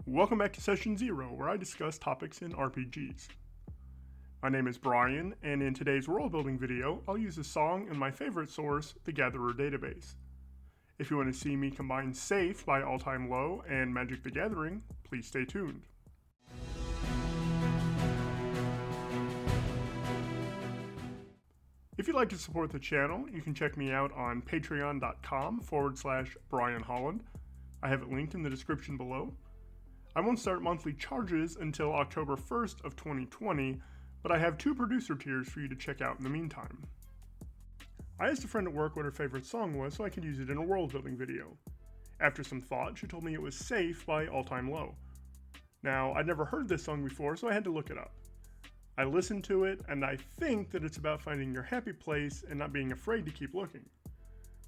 Welcome back to Session 0, where I discuss topics in RPGs. My name is Brian, and in today's world building video, I'll use a song and my favorite source, the Gatherer database. If you want to see me combine Safe by All Time Low and Magic the Gathering, please stay tuned. If you'd like to support the channel, you can check me out on patreon.com/Brian Holland. I have it linked in the description below. I won't start monthly charges until October 1st of 2020, but I have 2 producer tiers for you to check out in the meantime. I asked a friend at work what her favorite song was so I could use it in a world building video. After some thought, she told me it was Safe by All Time Low. Now, I'd never heard this song before, so I had to look it up. I listened to it, and I think that it's about finding your happy place and not being afraid to keep looking.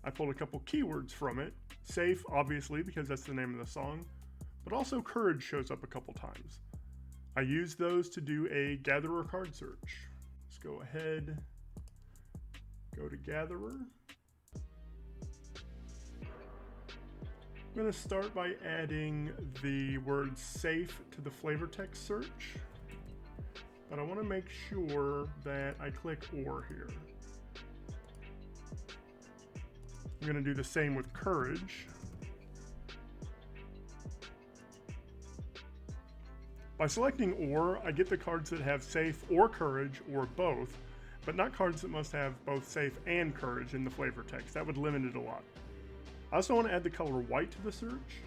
I pulled a couple keywords from it. Safe, obviously, because that's the name of the song, but also courage shows up a couple times. I used those to do a Gatherer card search. Let's go ahead, go to Gatherer. I'm going to start by adding the word safe to the flavor text search, but I want to make sure that I click or here. I'm going to do the same with courage. By selecting or, I get the cards that have safe or courage or both, but not cards that must have both safe and courage in the flavor text. That would limit it a lot. I also want to add the color white to the search.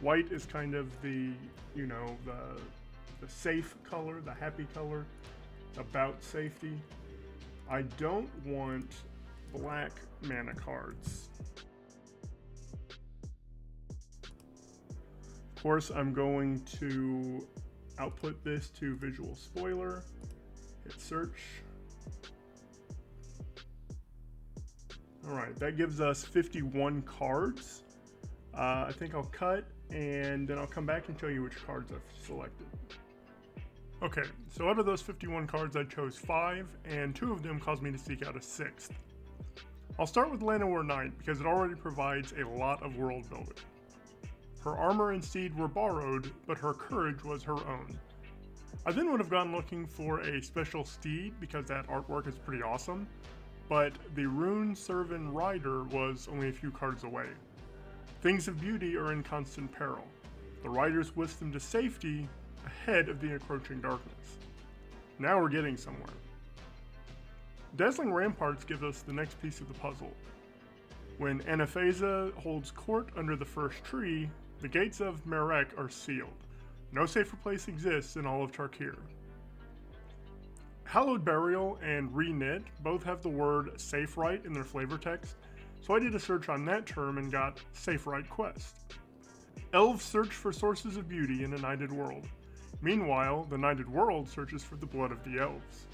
White is kind of the safe color, the happy color, about safety. I don't want black mana cards. Of course, I'm going to output this to Visual Spoiler, hit search. Alright, that gives us 51 cards. I think I'll cut and then I'll come back and show you which cards I've selected. Okay, so out of those 51 cards I chose 5, and 2 of them caused me to seek out a 6th. I'll start with Llanowar Knight because it already provides a lot of world building. Her armor and steed were borrowed, but her courage was her own. I then would have gone looking for a special steed because that artwork is pretty awesome, but the Rune Servan Rider was only a few cards away. Things of beauty are in constant peril. The riders whisk them to safety ahead of the encroaching darkness. Now we're getting somewhere. Dazzling Ramparts gives us the next piece of the puzzle. When Anapheza holds court under the first tree, the gates of Marek are sealed. No safer place exists in all of Tarkir. Hallowed Burial and Reknit both have the word Safe Right in their flavor text, so I did a search on that term and got Safe Right Quest. Elves search for sources of beauty in a nighted world. Meanwhile, the nighted world searches for the blood of the elves.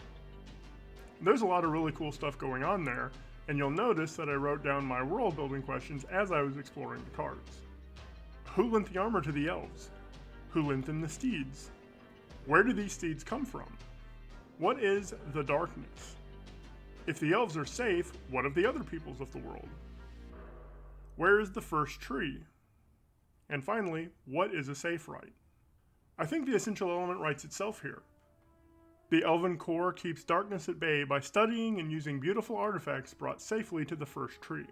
There's a lot of really cool stuff going on there, and you'll notice that I wrote down my world building questions as I was exploring the cards. Who lent the armor to the elves? Who lent them the steeds? Where do these steeds come from? What is the darkness? If the elves are safe, what of the other peoples of the world? Where is the first tree? And finally, what is a safe right? I think the essential element writes itself here. The Elven core keeps darkness at bay by studying and using beautiful artifacts brought safely to the first tree.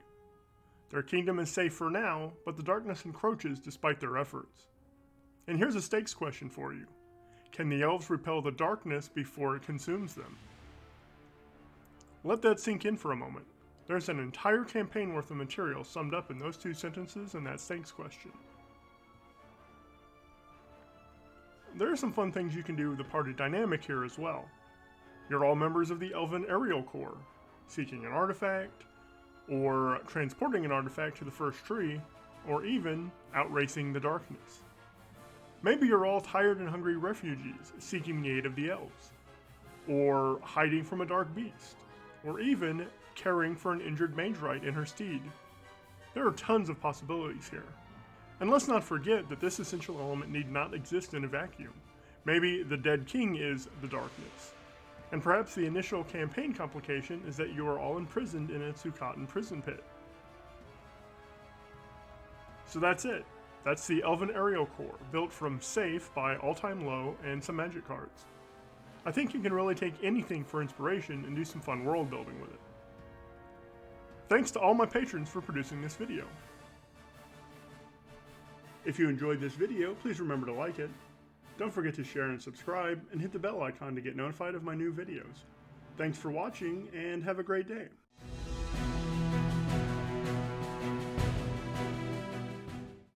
Their kingdom is safe for now, but the darkness encroaches despite their efforts. And here's a stakes question for you. Can the elves repel the darkness before it consumes them? Let that sink in for a moment. There's an entire campaign worth of material summed up in those 2 sentences and that stakes question. There are some fun things you can do with the party dynamic here as well. You're all members of the Elven Aerial Corps, seeking an artifact, or transporting an artifact to the first tree, or even outracing the darkness. Maybe you're all tired and hungry refugees seeking the aid of the elves, or hiding from a dark beast, or even caring for an injured Magerite in her steed. There are tons of possibilities here. And let's not forget that this essential element need not exist in a vacuum. Maybe the dead king is the darkness. And perhaps the initial campaign complication is that you are all imprisoned in a Tzukattan prison pit. So that's it. That's the Elven Aerial Corps, built from Safe by All Time Low and some magic cards. I think you can really take anything for inspiration and do some fun world building with it. Thanks to all my patrons for producing this video. If you enjoyed this video, please remember to like it. Don't forget to share and subscribe, and hit the bell icon to get notified of my new videos. Thanks for watching, and have a great day.